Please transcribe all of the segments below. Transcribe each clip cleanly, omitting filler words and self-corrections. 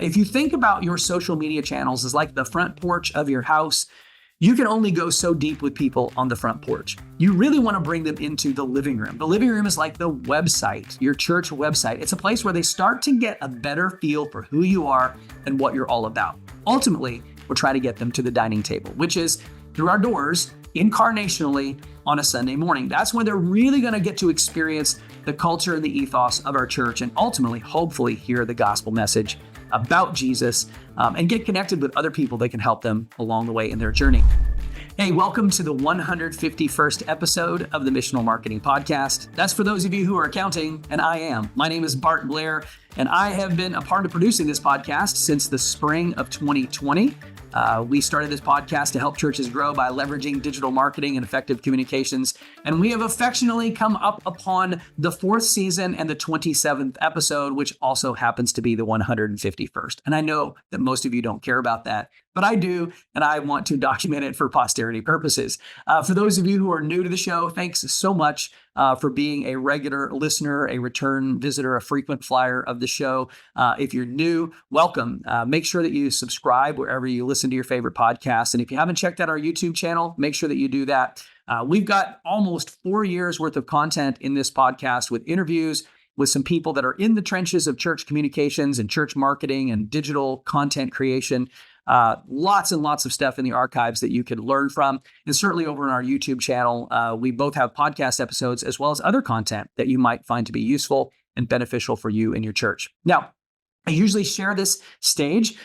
If you think about your social media channels as like the front porch of your house, you can only go so deep with people on the front porch. You really want to bring them into the living room. The living room is like the website, your church website. It's a place where they start to get a better feel for who you are and what you're all about. Ultimately, we'll try to get them to the dining table, which is through our doors, incarnationally on a Sunday morning. That's when they're really going to get to experience the culture and the ethos of our church and ultimately, hopefully, hear the gospel message about Jesus and get connected with other people that can help them along the way in their journey. Hey, welcome to the 151st episode of the Missional Marketing Podcast. That's for those of you who are counting, and I am. My name is Bart Blair, and I have been a part of producing this podcast since the spring of 2020. We started this podcast to help churches grow by leveraging digital marketing and effective communications. And we have affectionately come up upon the 4th season and the 27th episode, which also happens to be the 151st. And I know that most of you don't care about that, but I do, and I want to document it for posterity purposes. For those of you who are new to the show, thanks so much for being a regular listener, a return visitor, a frequent flyer of the show. If you're new, welcome. Make sure that you subscribe wherever you listen to your favorite podcasts. And if you haven't checked out our YouTube channel, make sure that you do that. We've got almost 4 years worth of content in this podcast with interviews with some people that are in the trenches of church communications and church marketing and digital content creation. Lots and lots of stuff in the archives that you could learn from. And certainly over on our YouTube channel, we both have podcast episodes as well as other content that you might find to be useful and beneficial for you and your church. Now, I usually share this stage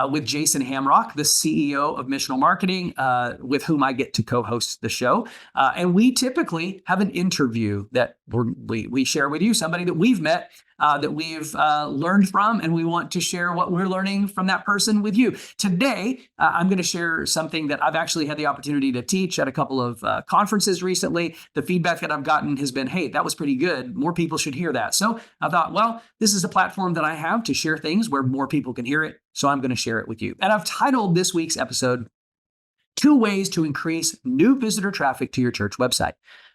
with Jason Hamrock, the CEO of Missional Marketing, with whom I get to co-host the show. And we typically have an interview that we share with you, somebody that we've met, that we've learned from, and we want to share what we're learning from that person with you. Today, I'm going to share something that I've actually had the opportunity to teach at a couple of conferences recently. The feedback that I've gotten has been, hey, that was pretty good. More people should hear that. So I thought, well, this is a platform that I have to share things where more people can hear it. So I'm going to share it with you. And I've titled this week's episode, 2 Ways to Increase New Visitor Traffic to Your Church Website.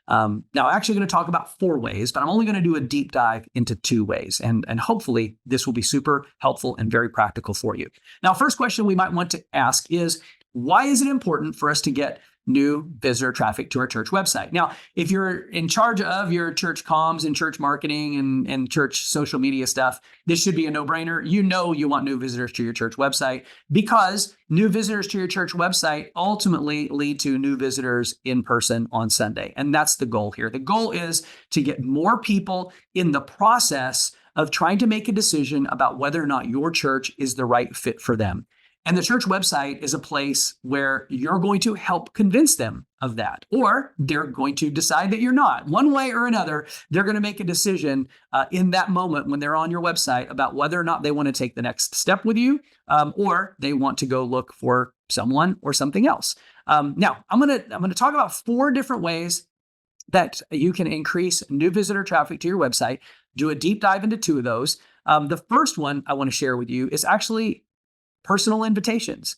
Now, I'm actually going to talk about 4 ways, but I'm only going to do a deep dive into 2 ways. And hopefully this will be super helpful and very practical for you. Now, first question we might want to ask is, why is it important for us to get new visitor traffic to our church website? Now, if you're in charge of your church comms and church marketing and church social media stuff, this should be a no-brainer. You know you want new visitors to your church website because new visitors to your church website ultimately lead to new visitors in person on Sunday. And that's the goal here. The goal is to get more people in the process of trying to make a decision about whether or not your church is the right fit for them. And the church website is a place where you're going to help convince them of that, or they're going to decide that you're not. One way or another, they're going to make a decision in that moment when they're on your website about whether or not they want to take the next step with you, or they want to go look for someone or something else. Now, I'm going to talk about 4 different ways that you can increase new visitor traffic to your website. Do a deep dive into 2 of those. The first one I want to share with you is actually personal invitations.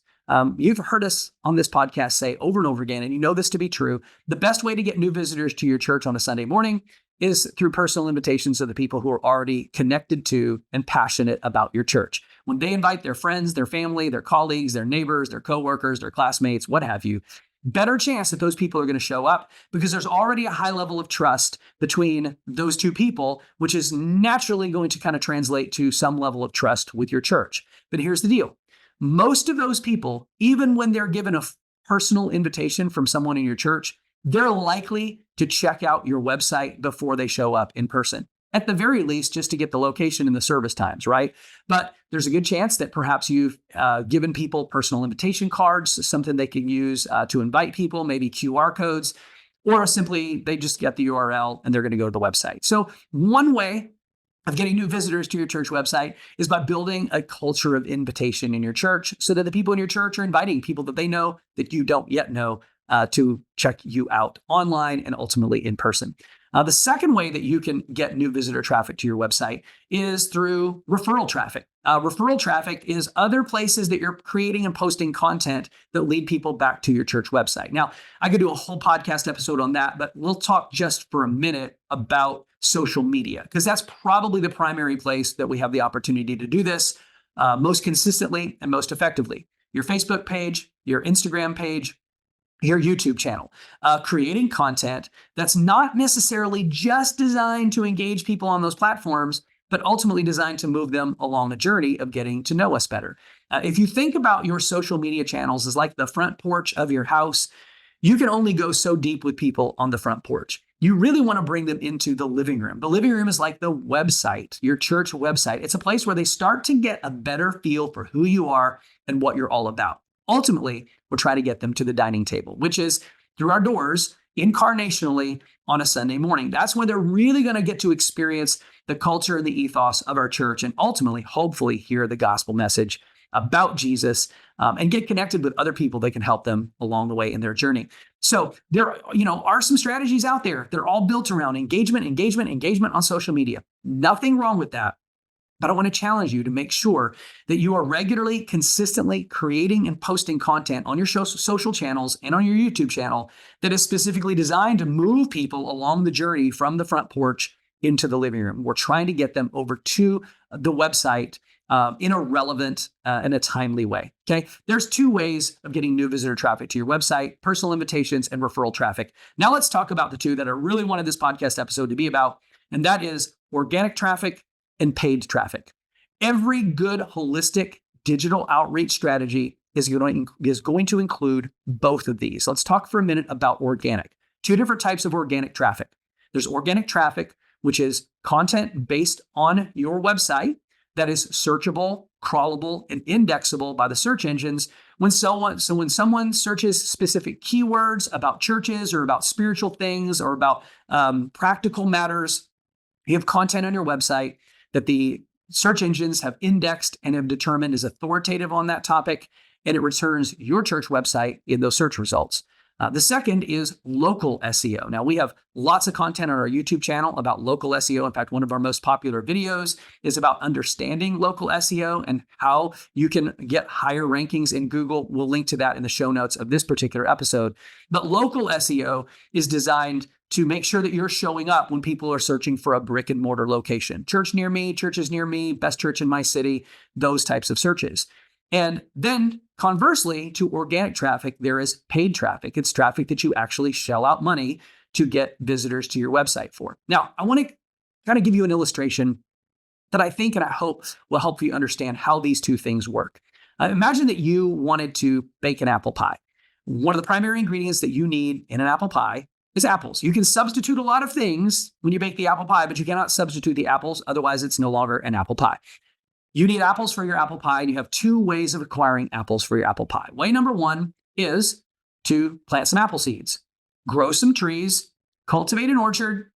You've heard us on this podcast say over and over again, and you know this to be true, the best way to get new visitors to your church on a Sunday morning is through personal invitations to the people who are already connected to and passionate about your church. When they invite their friends, their family, their colleagues, their neighbors, their coworkers, their classmates, what have you, better chance that those people are going to show up because there's already a high level of trust between those 2 people, which is naturally going to kind of translate to some level of trust with your church. But here's the deal. Most of those people, even when they're given a personal invitation from someone in your church, they're likely to check out your website before they show up in person. At the very least, just to get the location and the service times, right? But there's a good chance that perhaps you've given people personal invitation cards, something they can use to invite people, maybe QR codes, or simply they just get the URL and they're going to go to the website. So one way of getting new visitors to your church website is by building a culture of invitation in your church so that the people in your church are inviting people that they know that you don't yet know to check you out online and ultimately in person. The second way that you can get new visitor traffic to your website is through referral traffic. Referral traffic is other places that you're creating and posting content that lead people back to your church website. Now, I could do a whole podcast episode on that, but we'll talk just for a minute about social media, because that's probably the primary place that we have the opportunity to do this. most consistently and most effectively? Your Facebook page, your Instagram page, your YouTube channel, creating content that's not necessarily just designed to engage people on those platforms, but ultimately designed to move them along a journey of getting to know us better. If you think about your social media channels as like the front porch of your house, you can only go so deep with people on the front porch. You really want to bring them into the living room. The living room is like the website, your church website. It's a place where they start to get a better feel for who you are and what you're all about. Ultimately, we'll try to get them to the dining table, which is through our doors incarnationally on a Sunday morning. That's when they're really going to get to experience the culture and the ethos of our church and ultimately, hopefully, hear the gospel message about Jesus and get connected with other people that can help them along the way in their journey. So there, are some strategies out there. They're all built around engagement on social media. Nothing wrong with that. But I want to challenge you to make sure that you are regularly, consistently creating and posting content on your social channels and on your YouTube channel that is specifically designed to move people along the journey from the front porch into the living room. We're trying to get them over to the website in a relevant and a timely way. Okay. There's two ways of getting new visitor traffic to your website: personal invitations and referral traffic. Now let's talk about the two that I really wanted this podcast episode to be about, and that is organic traffic and paid traffic. Every good holistic digital outreach strategy is going to include both of these. Let's talk for a minute about organic. Two different types of organic traffic. There's organic traffic, which is content based on your website that is searchable, crawlable, and indexable by the search engines. When someone searches specific keywords about churches or about spiritual things or about practical matters, you have content on your website that the search engines have indexed and have determined is authoritative on that topic, and it returns your church website in those search results. The second is local SEO. Now, we have lots of content on our YouTube channel about local SEO. In fact, one of our most popular videos is about understanding local SEO and how you can get higher rankings in Google. We'll link to that in the show notes of this particular episode. But local SEO is designed to make sure that you're showing up when people are searching for a brick and mortar location. Church near me, churches near me, best church in my city, those types of searches. And then conversely to organic traffic, there is paid traffic. It's traffic that you actually shell out money to get visitors to your website for. Now, I want to kind of give you an illustration that I think and I hope will help you understand how these two things work. Imagine that you wanted to bake an apple pie. One of the primary ingredients that you need in an apple pie is apples. You can substitute a lot of things when you bake the apple pie, but you cannot substitute the apples. Otherwise, it's no longer an apple pie. You need apples for your apple pie, and you have two ways of acquiring apples for your apple pie. Way number one is to plant some apple seeds, grow some trees, cultivate an orchard,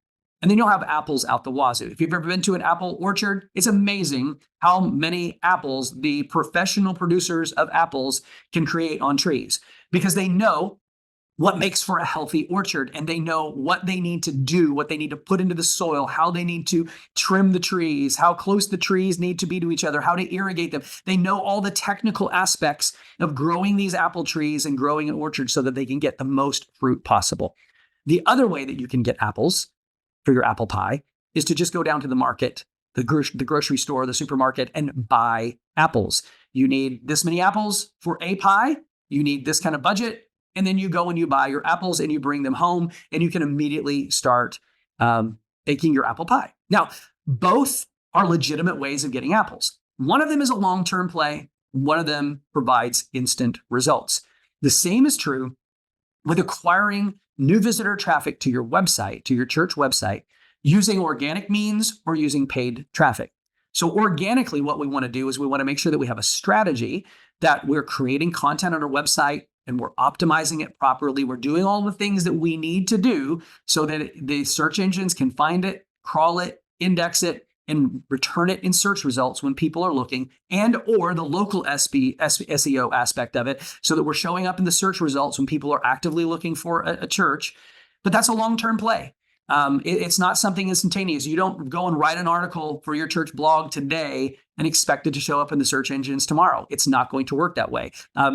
and then you'll have apples out the wazoo. If you've ever been to an apple orchard, it's amazing how many apples the professional producers of apples can create on trees because they know what makes for a healthy orchard, and they know what they need to do, what they need to put into the soil, how they need to trim the trees, how close the trees need to be to each other, how to irrigate them. They know all the technical aspects of growing these apple trees and growing an orchard so that they can get the most fruit possible. The other way that you can get apples for your apple pie is to just go down to the market, the grocery store, the supermarket, and buy apples. You need this many apples for a pie. You need this kind of budget. And then you go and you buy your apples and you bring them home and you can immediately start baking your apple pie. Now, both are legitimate ways of getting apples. One of them is a long-term play. One of them provides instant results. The same is true with acquiring new visitor traffic to your website, to your church website, using organic means or using paid traffic. So organically, what we want to do is we want to make sure that we have a strategy that we're creating content on our website and we're optimizing it properly. We're doing all the things that we need to do so that the search engines can find it, crawl it, index it, and return it in search results when people are looking, and or the local SEO aspect of it so that we're showing up in the search results when people are actively looking for a church. But that's a long-term play. It's not something instantaneous. You don't go and write an article for your church blog today and expect it to show up in the search engines tomorrow. It's not going to work that way.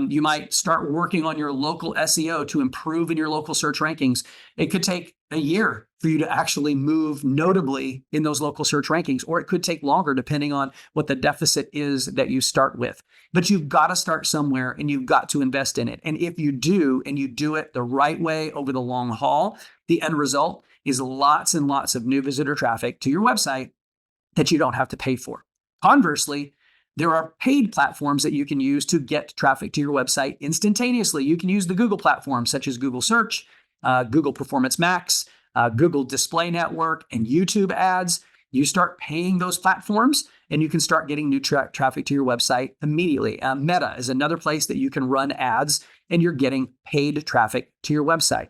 You might start working on your local SEO to improve in your local search rankings. It could take a year for you to actually move notably in those local search rankings, or it could take longer depending on what the deficit is that you start with. But you've got to start somewhere and you've got to invest in it. And if you do, and you do it the right way over the long haul, the end result is lots and lots of new visitor traffic to your website that you don't have to pay for. Conversely, there are paid platforms that you can use to get traffic to your website instantaneously. You can use the Google platforms such as Google Search, Google Performance Max, Google Display Network, and YouTube ads. You start paying those platforms and you can start getting new traffic to your website immediately. Meta is another place that you can run ads and you're getting paid traffic to your website.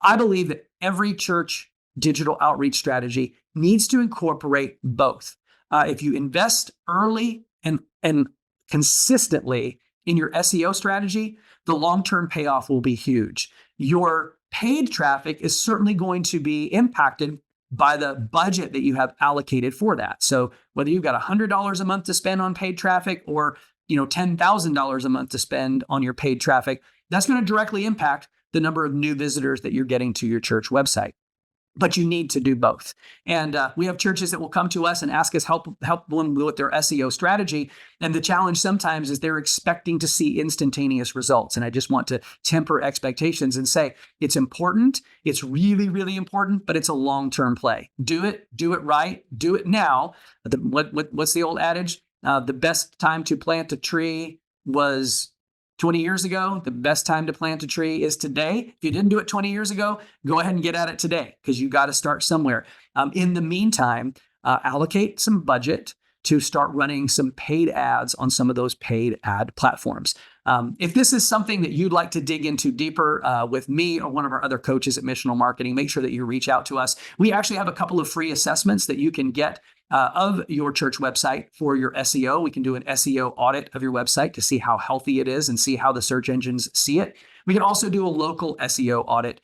I believe that every church digital outreach strategy needs to incorporate both. If you invest early and consistently in your SEO strategy, the long-term payoff will be huge. Your paid traffic is certainly going to be impacted by the budget that you have allocated for that. So whether you've got $100 a month to spend on paid traffic or $10,000 a month to spend on your paid traffic, that's going to directly impact the number of new visitors that you're getting to your church website. But you need to do both. And we have churches that will come to us and ask us help them with their SEO strategy. And the challenge sometimes is they're expecting to see instantaneous results. And I just want to temper expectations and say it's important. It's really, really important, but it's a long-term play. Do it right, do it now. What's the old adage? The best time to plant a tree was 20 years ago. The best time to plant a tree is today. If you didn't do it 20 years ago, go ahead and get at it today because you got to start somewhere. In the meantime, allocate some budget to start running some paid ads on some of those paid ad platforms. If this is something that you'd like to dig into deeper with me or one of our other coaches at Missional Marketing, make sure that you reach out to us. We actually have a couple of free assessments that you can get of your church website for your SEO. We can do an SEO audit of your website to see how healthy it is and see how the search engines see it. We can also do a local SEO audit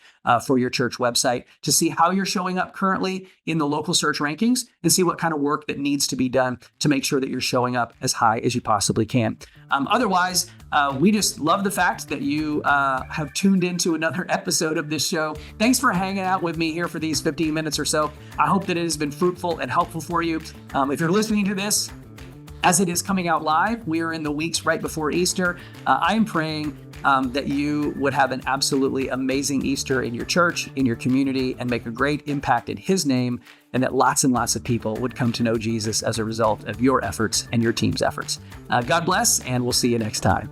for your church website to see how you're showing up currently in the local search rankings and see what kind of work that needs to be done to make sure that you're showing up as high as you possibly can. Otherwise, we just love the fact that you have tuned into another episode of this show. Thanks for hanging out with me here for these 15 minutes or so. I hope that it has been fruitful and helpful for you. If you're listening to this as it is coming out live, we are in the weeks right before Easter. I am praying that you would have an absolutely amazing Easter in your church, in your community, and make a great impact in His name, and that lots and lots of people would come to know Jesus as a result of your efforts and your team's efforts. God bless, and we'll see you next time.